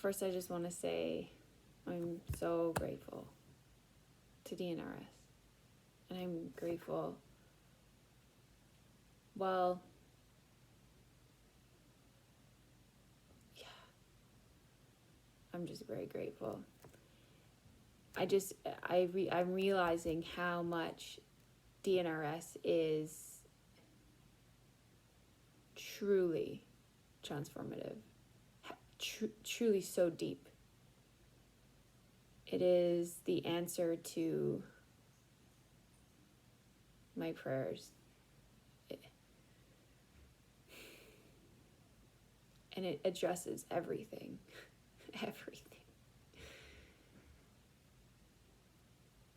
first I just want to say I'm so grateful to DNRS. And I'm grateful, well, yeah, I'm just very grateful. I'm realizing how much DNRS is truly transformative, truly so deep. It is the answer to my prayers. And it addresses everything. Everything.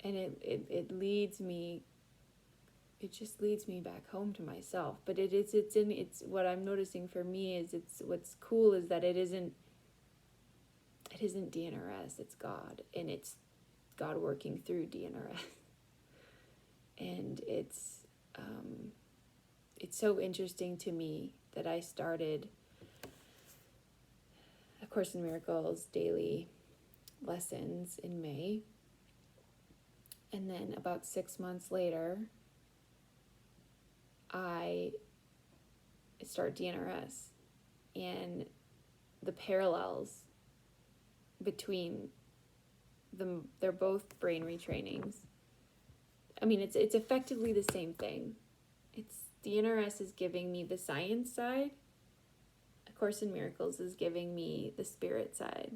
And it leads me, it just leads me back home to myself. But it's what I'm noticing for me is what's cool is that it isn't DNRS, it's God, and it's God working through DNRS. And it's so interesting to me that I started A Course in Miracles daily lessons in May. And then about 6 months later, I start DNRS. And the parallels between them, they're both brain retrainings. I mean, it's effectively the same thing. It's DNRS is giving me the science side. A Course in Miracles is giving me the spirit side.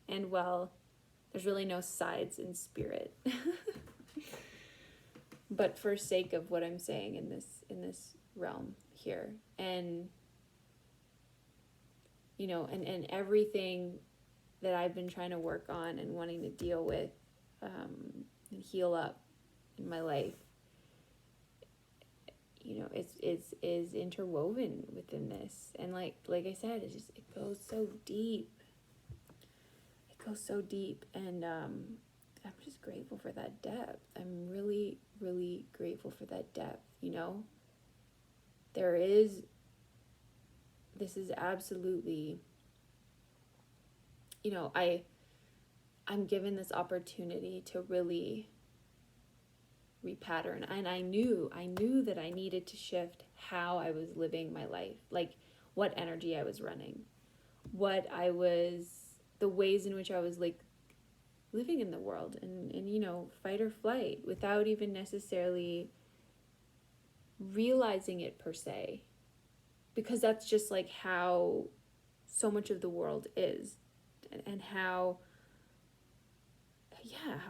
And well, there's really no sides in spirit. But for sake of what I'm saying in this realm here. And you know, and everything that I've been trying to work on and wanting to deal with and heal up in my life, you know, is interwoven within this. And like I said, it goes so deep. It goes so deep, and I'm just grateful for that depth. I'm really, really grateful for that depth, you know. This is absolutely, you know, I'm given this opportunity to really repattern. And I knew that I needed to shift how I was living my life, like what energy I was running, the ways in which I was like living in the world and you know, fight or flight without even necessarily realizing it per se. Because that's just like how so much of the world is, and how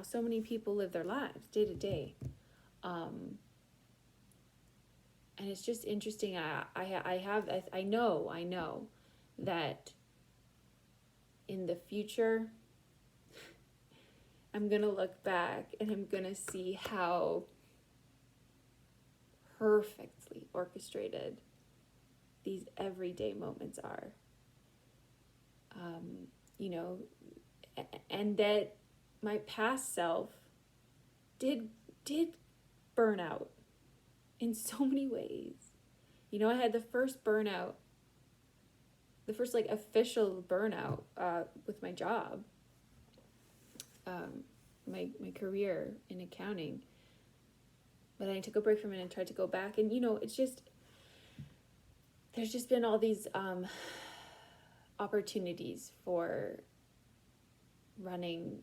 so many people live their lives day to day. And it's just interesting. I know that in the future, I'm going to look back and I'm going to see how perfectly orchestrated these everyday moments are. You know, and that my past self did burn out in so many ways. You know, I had the first like official burnout with my job, my career in accounting. But I took a break from it and tried to go back, and you know, it's just, there's just been all these opportunities for running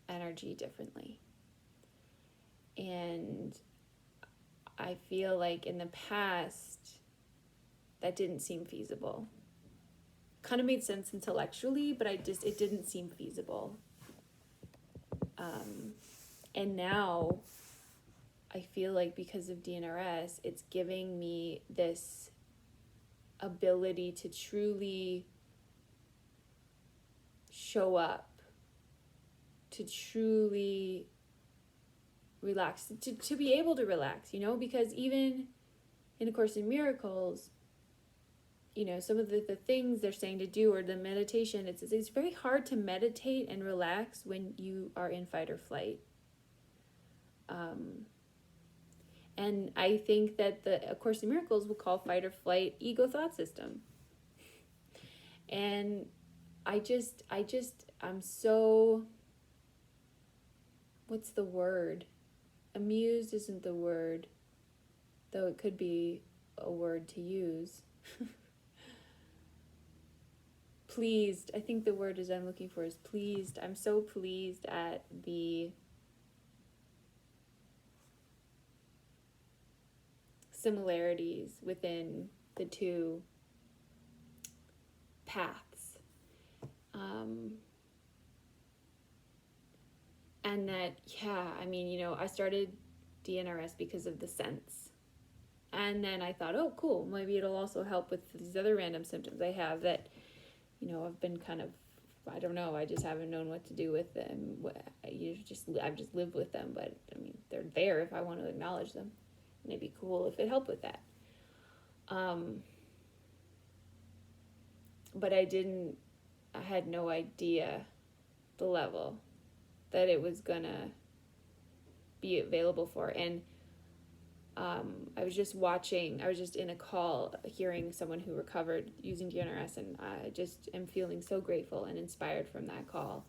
energy differently. And I feel like in the past, that didn't seem feasible. Kind of made sense intellectually, but it didn't seem feasible. And now I feel like because of DNRS, it's giving me this ability to truly show up, to truly relax, to be able to relax, you know, because even in A Course in Miracles, you know, some of the things they're saying to do, or the meditation, it's very hard to meditate and relax when you are in fight or flight. And I think that the A Course in Miracles will call fight or flight ego thought system. And I'm so, what's the word? Amused isn't the word, though it could be a word to use. Pleased. I think the word I'm looking for is pleased. I'm so pleased at the similarities within the two paths. And that, yeah, I mean, you know, I started DNRS because of the sense. And then I thought, oh, cool, maybe it'll also help with these other random symptoms I have that, you know, I've been kind of, I don't know, I just haven't known what to do with them. I've just lived with them, but I mean, they're there if I want to acknowledge them. And it'd be cool if it helped with that. But I had no idea the level that it was gonna be available for. And I was just in a call hearing someone who recovered using DNRS, and I just am feeling so grateful and inspired from that call.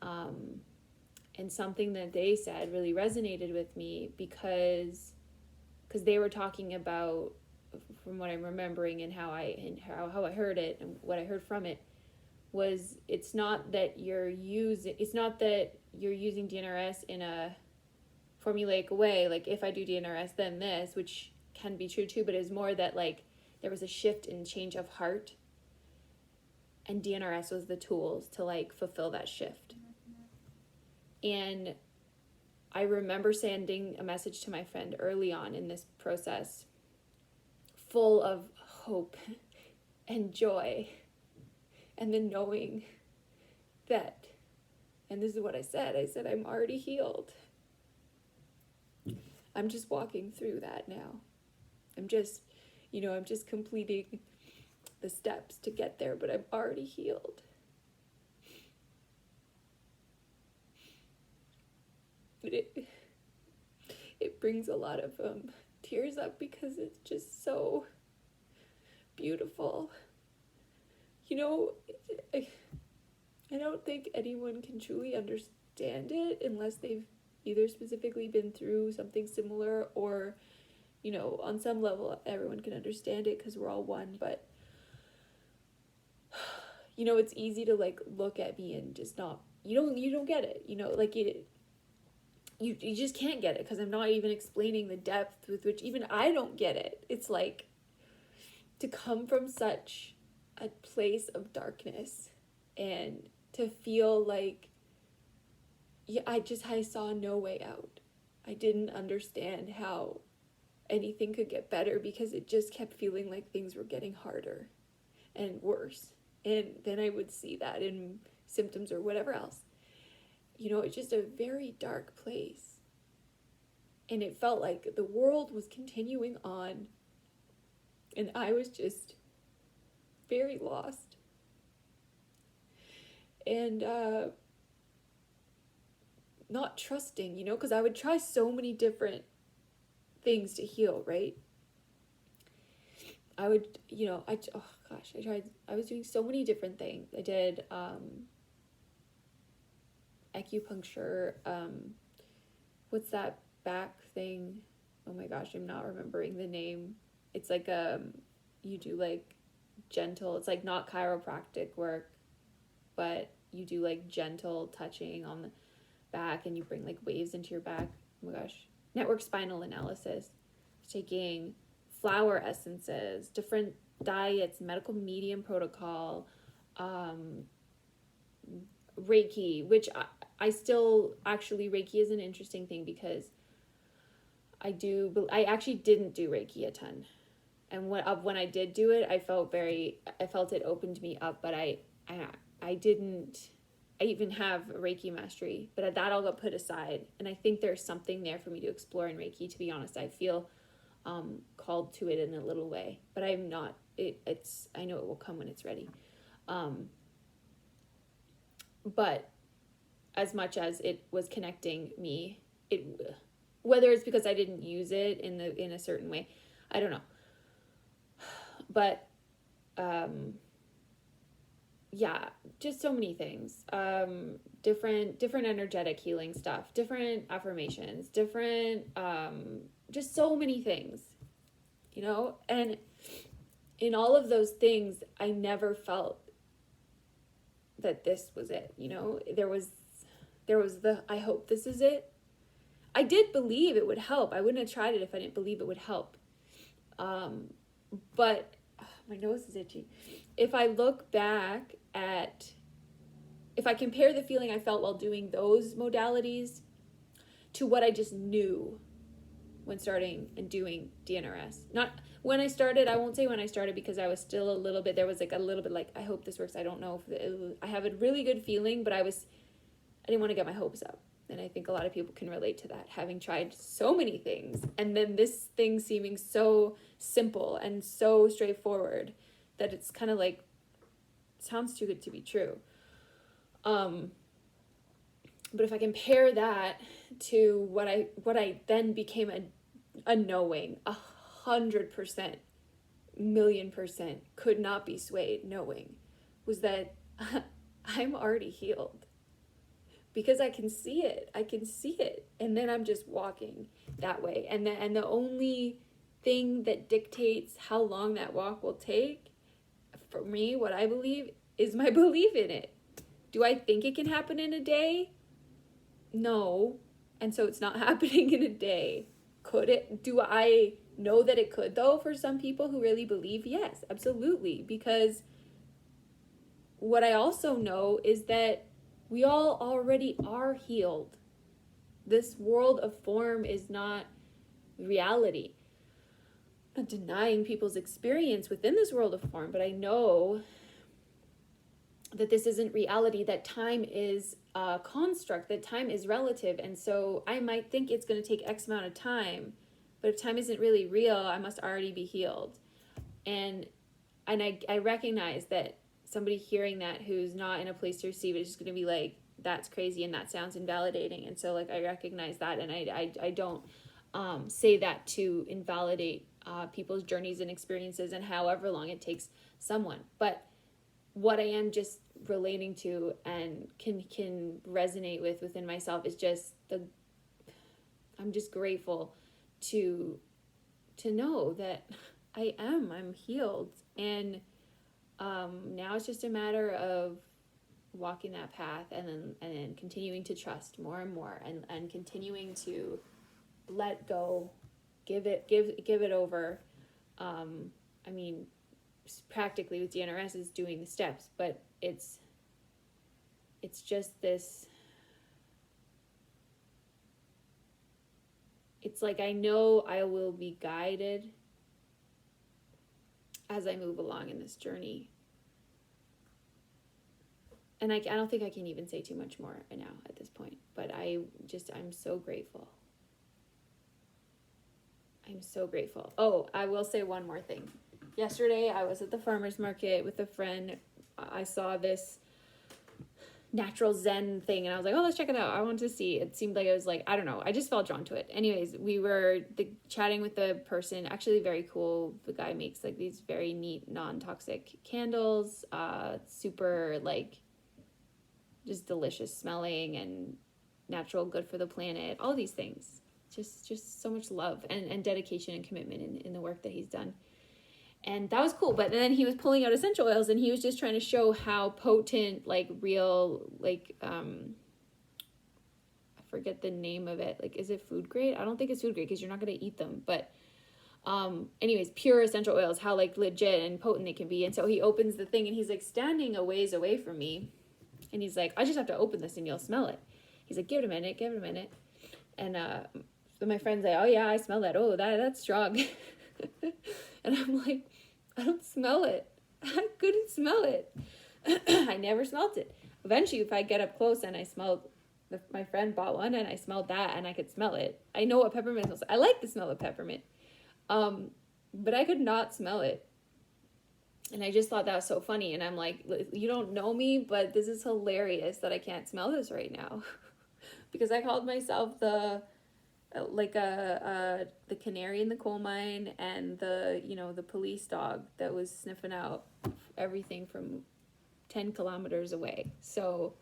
And something that they said really resonated with me because they were talking about, from what I'm remembering and how I heard it and what I heard from it, was it's not that you're using DNRS in a formulaic way, like if I do DNRS then this, which can be true too, but it's more that like there was a shift in change of heart, and DNRS was the tools to like fulfill that shift. And I remember sending a message to my friend early on in this process, full of hope and joy, and then knowing that, and this is what I said, I'm already healed. I'm just walking through that now. I'm just completing the steps to get there, but I'm already healed. It brings a lot of tears up because it's just so beautiful. You know, I don't think anyone can truly understand it unless they've either specifically been through something similar, or, you know, on some level everyone can understand it because we're all one. But, you know, it's easy to like look at me and just not, you don't get it, you know, like you just can't get it because I'm not even explaining the depth with which even I don't get it. It's like, to come from such a place of darkness and to feel like, yeah, I saw no way out. I didn't understand how anything could get better because it just kept feeling like things were getting harder and worse. And then I would see that in symptoms or whatever else. You know, it's just a very dark place. And it felt like the world was continuing on, and I was just very lost. And not trusting, you know, because I would try so many different things to heal, right? I would, you know, I was doing so many different things. I did acupuncture, what's that back thing? Oh my gosh, I'm not remembering the name. It's like you do like gentle, it's like not chiropractic work, but you do like gentle touching on the back, and you bring like waves into your back. Oh my gosh. Network spinal analysis, taking flower essences, different diets, medical medium protocol, Reiki, which I still, actually, Reiki is an interesting thing because I actually didn't do Reiki a ton. And when I did do it, I felt it opened me up, but I didn't, I even have Reiki mastery, but that all got put aside. And I think there's something there for me to explore in Reiki, to be honest. I feel called to it in a little way, but I'm not, I know it will come when it's ready. But as much as it was connecting me, whether it's because I didn't use it in a certain way, I don't know. But yeah, just so many things. Different energetic healing stuff, different affirmations, different, just so many things, you know? And in all of those things, I never felt that this was it, you know? There was the, I hope this is it. I did believe it would help. I wouldn't have tried it if I didn't believe it would help. But my nose is itchy. If I look back at, if I compare the feeling I felt while doing those modalities to what I just knew when starting and doing DNRS. Not when I started, I won't say when I started because I was still a little bit, there was like a little bit like, I hope this works. I don't know if I have a really good feeling, but I didn't want to get my hopes up. And I think a lot of people can relate to that, having tried so many things and then this thing seeming so simple and so straightforward that it's kind of like, sounds too good to be true. But if I compare that to what I then became a knowing, 100%, 1,000,000% could not be swayed knowing, was that I'm already healed. Because I can see it. And then I'm just walking that way. And the only thing that dictates how long that walk will take, for me, what I believe, is my belief in it. Do I think it can happen in a day? No. And so it's not happening in a day. Could it? Do I know that it could, though, for some people who really believe? Yes, absolutely. Because what I also know is that we all already are healed. This world of form is not reality. I'm not denying people's experience within this world of form, but I know that this isn't reality, that time is a construct, that time is relative. And so I might think it's going to take X amount of time, but if time isn't really real, I must already be healed. And I recognize that somebody hearing that who's not in a place to receive it is just going to be like, that's crazy and that sounds invalidating. And so like I recognize that, and I don't say that to invalidate people's journeys and experiences and however long it takes someone. But what I am just relating to and can resonate with within myself is just I'm just grateful to know that I'm healed. And now it's just a matter of walking that path and then continuing to trust more and more and continuing to let go, give it over. I mean, practically with DNRS is doing the steps, but it's just this, it's like I know I will be guided as I move along in this journey. And I don't think I can even say too much more now at this point, but I'm so grateful. I'm so grateful. Oh, I will say one more thing. Yesterday, I was at the farmer's market with a friend. I saw this natural Zen thing, and I was like, oh, let's check it out. I want to see. It seemed like it was like, I don't know. I just felt drawn to it. Anyways, we were chatting with the person. Actually, very cool. The guy makes like these very neat, non-toxic candles. Super like just delicious smelling and natural, good for the planet. All these things. Just so much love and dedication and commitment in the work that he's done. And that was cool. But then he was pulling out essential oils, and he was just trying to show how potent, like real, like, I forget the name of it. Like, is it food grade? I don't think it's food grade because you're not going to eat them. But anyways, pure essential oils, how like legit and potent they can be. And so he opens the thing, and he's like standing a ways away from me. And he's like, I just have to open this and you'll smell it. He's like, give it a minute. And so my friend's like, oh yeah, I smell that. Oh, that's strong. And I'm like, I don't smell it. I couldn't smell it. I never smelled it. Eventually, if I get up close and I smelled, my friend bought one and I smelled that and I could smell it. I know what peppermint smells like. I like the smell of peppermint. But I could not smell it. And I just thought that was so funny. And I'm like, you don't know me, but this is hilarious that I can't smell this right now. Because I called myself the canary in the coal mine and the police dog that was sniffing out everything from 10 kilometers away. So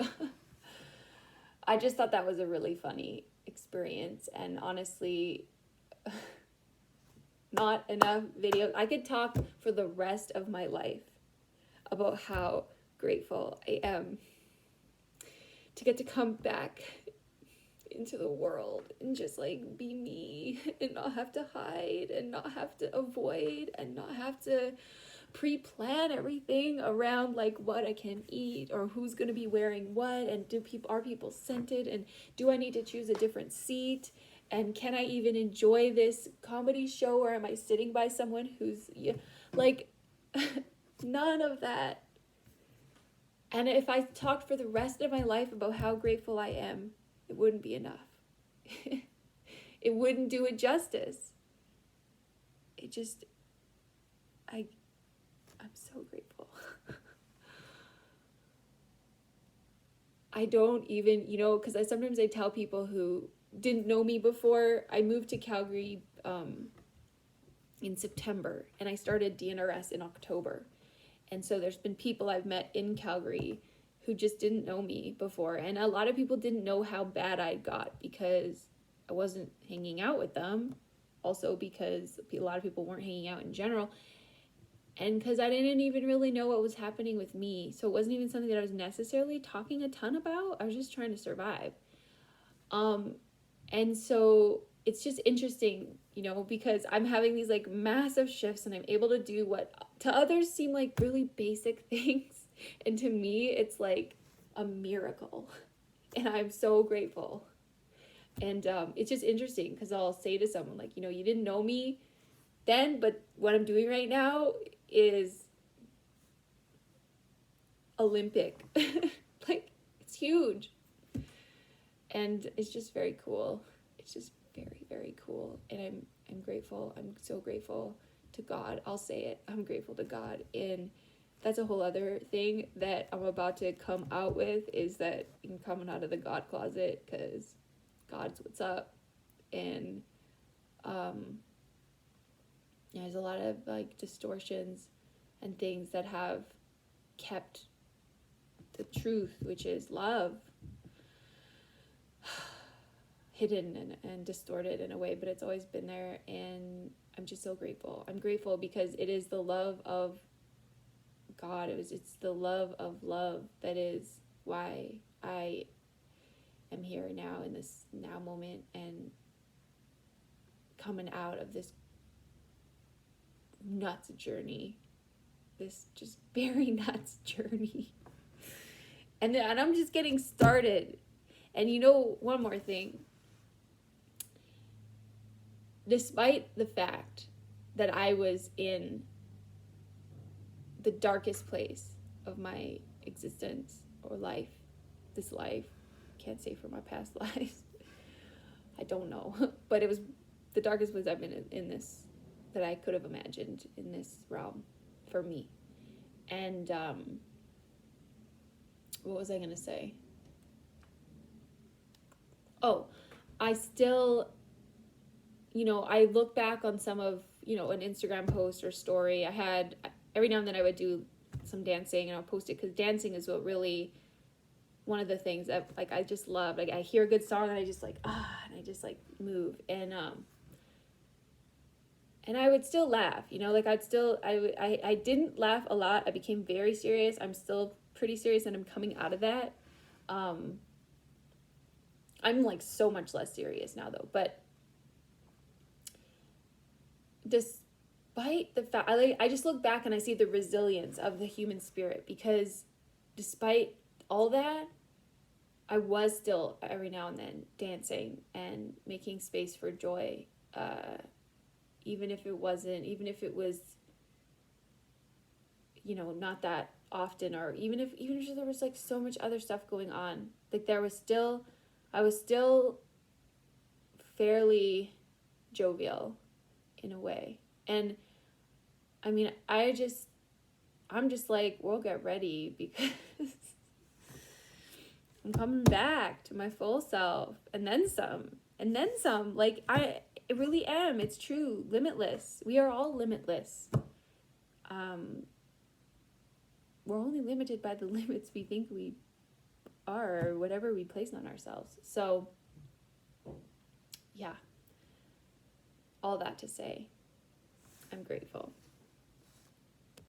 I just thought that was a really funny experience. And honestly, not enough videos. I could talk for the rest of my life about how grateful I am to get to come back into the world and just like be me and not have to hide and not have to avoid and not have to pre-plan everything around like what I can eat or who's going to be wearing what, and are people scented, and do I need to choose a different seat, and can I even enjoy this comedy show, or am I sitting by someone who's like none of that. And if I talked for the rest of my life about how grateful I am, it wouldn't be enough. It wouldn't do it justice. It just, I'm so grateful. I don't even, because sometimes I tell people who didn't know me before. I moved to Calgary in September, and I started DNRS in October. And so there's been people I've met in Calgary who just didn't know me before. And a lot of people didn't know how bad I got because I wasn't hanging out with them. Also because a lot of people weren't hanging out in general. And because I didn't even really know what was happening with me. So it wasn't even something that I was necessarily talking a ton about. I was just trying to survive. And so it's just interesting, because I'm having these like massive shifts, and I'm able to do what to others seem like really basic things. And to me, it's like a miracle. And I'm so grateful. And it's just interesting because I'll say to someone like, you didn't know me then, but what I'm doing right now is Olympic. Like, it's huge. And it's just very cool. It's just very, very cool. And I'm grateful. I'm so grateful to God. I'll say it. I'm grateful to God. And that's a whole other thing that I'm about to come out with, is that I'm coming out of the God closet, because God's what's up. And there's a lot of like distortions and things that have kept the truth, which is love, hidden and distorted in a way, but it's always been there. And I'm just so grateful. I'm grateful because it is the love of God. It's the love of love that is why I am here now in this now moment, and coming out of this nuts journey, this just very nuts journey. And I'm just getting started. And one more thing. Despite the fact that I was in the darkest place of my existence or life, this life, can't say for my past lives, I don't know, but it was the darkest place I've been in this, that I could have imagined in this realm for me. And what was I going to say? Oh, I still, I look back on some of, an Instagram post or story. I had, every now and then I would do some dancing, and I'll post it, because dancing is what really, one of the things that like I just love. Like I hear a good song and I just like, and I just like move. And I would still laugh, like I didn't laugh a lot. I became very serious. I'm still pretty serious, and I'm coming out of that. I'm like so much less serious now though, but despite the fact, I just look back and I see the resilience of the human spirit, because despite all that, I was still every now and then dancing and making space for joy, even if it was, not that often, or even if there was like so much other stuff going on. Like I was still fairly jovial in a way. And I mean, I'm just like, well, get ready, because I'm coming back to my full self, and then some, like I really am. It's true. Limitless. We are all limitless. we're only limited by the limits we think we are, or whatever we place on ourselves. So yeah, all that to say, I'm grateful.